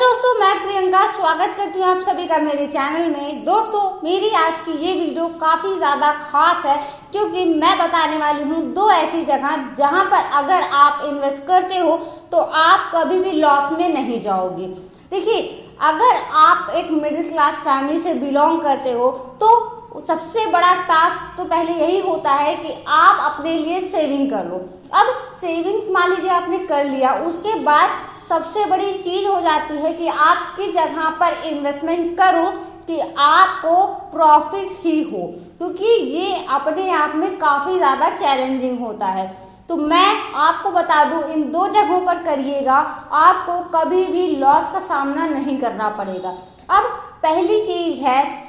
दोस्तों, मैं प्रियंका स्वागत करती हूँ आप सभी का मेरे चैनल में। दोस्तों, मेरी आज की ये वीडियो काफी ज्यादा खास है क्योंकि मैं बताने वाली हूँ दो ऐसी जगह जहाँ पर अगर आप इन्वेस्ट करते हो तो आप कभी भी लॉस में नहीं जाओगे। देखिए, अगर आप एक मिडिल क्लास फैमिली से बिलोंग करते हो तो सबसे बड़ा टास्क तो पहले यही होता है कि आप अपने लिए सेविंग कर लो। अब सेविंग मान लीजिए आपने कर लिया, उसके बाद सबसे बड़ी चीज हो जाती है कि आप किस जगह पर इन्वेस्टमेंट करो कि आपको प्रॉफिट ही हो, क्योंकि ये अपने आप में काफी ज्यादा चैलेंजिंग होता है। तो मैं आपको बता दूं, इन दो जगहों पर करिएगा, आपको कभी भी लॉस का सामना नहीं करना पड़ेगा। अब पहली चीज है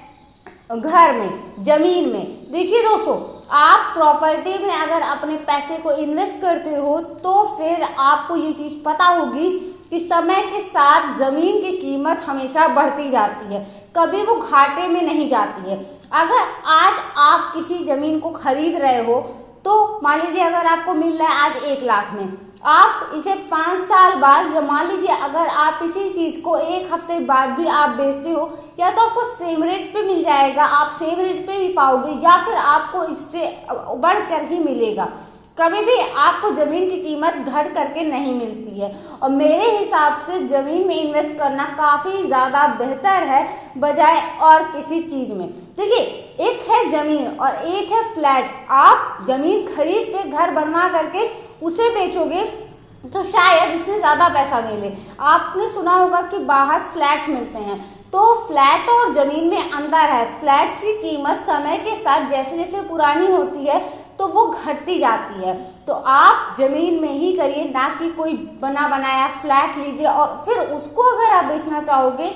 घर में, जमीन में। देखिए दोस्तों, आप प्रॉपर्टी में अगर अपने पैसे को इन्वेस्ट करते हो तो फिर आपको ये चीज पता होगी कि समय के साथ जमीन की कीमत हमेशा बढ़ती जाती है, कभी वो घाटे में नहीं जाती है। अगर आज आप किसी जमीन को खरीद रहे हो तो मान लीजिए अगर आपको मिल रहा है आज 1 लाख में, आप इसे 5 साल बाद, या मान लीजिए अगर आप इसी चीज को 1 हफ्ते बाद भी आप बेचते हो, या तो आपको सेम रेट पे मिल जाएगा, आप सेम रेट पे ही पाओगे, या फिर आपको इससे बढ़कर ही मिलेगा। कभी भी आपको जमीन की कीमत घट करके नहीं मिलती है। और मेरे हिसाब से जमीन में इन्वेस्ट करना काफी ज्यादा बेहतर है बजाय और किसी चीज में। देखिए, एक है जमीन और एक है फ्लैट। आप जमीन खरीद के घर बनवा करके उसे बेचोगे तो शायद इसमें ज्यादा पैसा मिले। आपने सुना होगा कि बाहर फ्लैट्स मिलते हैं, तो फ्लैट और जमीन में अंतर है। फ्लैट्स की कीमत समय के साथ जैसे जैसे पुरानी होती है तो वो घटती जाती है। तो आप जमीन में ही करिए, ना कि कोई बना बनाया फ्लैट लीजिए और फिर उसको अगर आप बेचना चाहोगे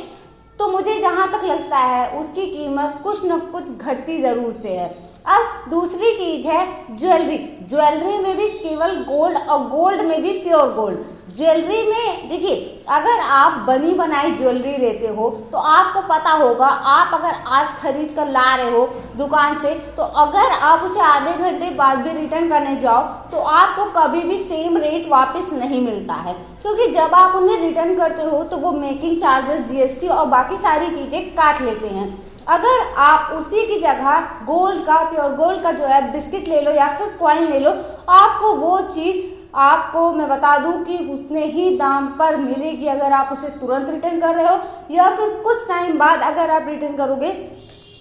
तो मुझे जहां तक लगता है उसकी कीमत कुछ न कुछ घटती जरूर से है। अब दूसरी चीज है ज्वेलरी। ज्वेलरी में भी केवल गोल्ड और गोल्ड में भी प्योर गोल्ड। ज्वेलरी में देखिए, अगर आप बनी बनाई ज्वेलरी लेते हो तो आपको पता होगा, आप अगर आज खरीद कर ला रहे हो दुकान से, तो अगर आप उसे आधे घंटे बाद भी रिटर्न करने जाओ तो आपको कभी भी सेम रेट वापस नहीं मिलता है, क्योंकि जब आप उन्हें रिटर्न करते हो तो वो मेकिंग चार्जेस, जीएसटी और बाकी सारी चीजें काट लेते हैं। अगर आप उसी की जगह गोल्ड का, प्योर गोल्ड का जो है बिस्किट ले लो या फिर कॉइन ले लो, आपको वो चीज, आपको मैं बता दूं कि उतने ही दाम पर मिलेगी अगर आप उसे तुरंत रिटर्न कर रहे हो, या फिर कुछ टाइम बाद अगर आप रिटर्न करोगे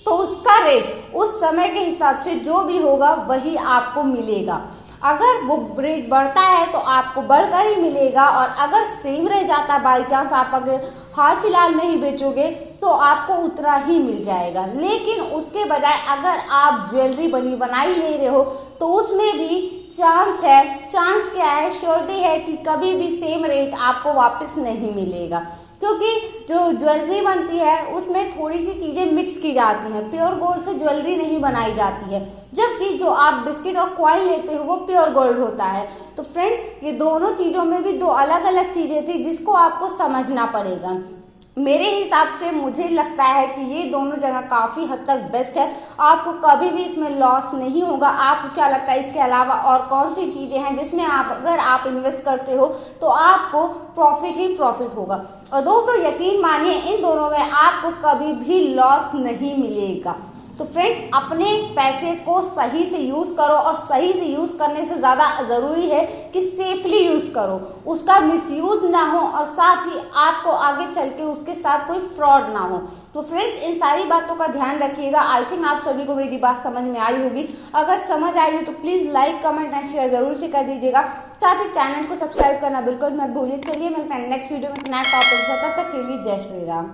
तो उसका रेट उस समय के हिसाब से जो भी होगा वही आपको मिलेगा। अगर वो रेट बढ़ता है तो आपको बढ़कर ही मिलेगा, और अगर सेम रह जाता, बाई चांस आप अगर हाल फिलहाल में ही बेचोगे तो आपको उतना ही मिल जाएगा। लेकिन उसके बजाय अगर आप ज्वेलरी बनी बनाई ले रहे हो तो उसमें भी चांस है, चांस क्या है, श्योरिटी है कि कभी भी सेम रेट आपको वापस नहीं मिलेगा, क्योंकि जो ज्वेलरी बनती है उसमें थोड़ी सी चीजें मिक्स की जाती हैं। प्योर गोल्ड से ज्वेलरी नहीं बनाई जाती है, जबकि जो आप बिस्किट और कॉइन लेते हो वो प्योर गोल्ड होता है। तो फ्रेंड्स, ये दोनों चीजों में भी दो अलग अलग चीजें थी जिसको आपको समझना पड़ेगा। मेरे हिसाब से मुझे लगता है कि ये दोनों जगह काफी हद तक बेस्ट है, आपको कभी भी इसमें लॉस नहीं होगा। आपको क्या लगता है इसके अलावा और कौन सी चीजें हैं जिसमें आप अगर आप इन्वेस्ट करते हो तो आपको प्रॉफिट ही प्रॉफिट होगा? और दोस्तों, यकीन मानिए, इन दोनों में आपको कभी भी लॉस नहीं मिलेगा। तो फ्रेंड्स, अपने पैसे को सही से यूज करो, और सही से यूज करने से ज्यादा जरूरी है कि सेफली यूज करो, उसका मिसयूज ना हो, और साथ ही आपको आगे चल के उसके साथ कोई फ्रॉड ना हो। तो फ्रेंड्स, इन सारी बातों का ध्यान रखिएगा। आई थिंक आप सभी को मेरी बात समझ में आई होगी। अगर समझ आई हो तो please like, comment and share जरूर से कर दीजिएगा। साथ ही चैनल को सब्सक्राइब करना बिल्कुल मत भूलिए। चलिए मिलते हैं नेक्स्ट वीडियो में नया टॉपिक से, तब तक के लिए जय श्री राम।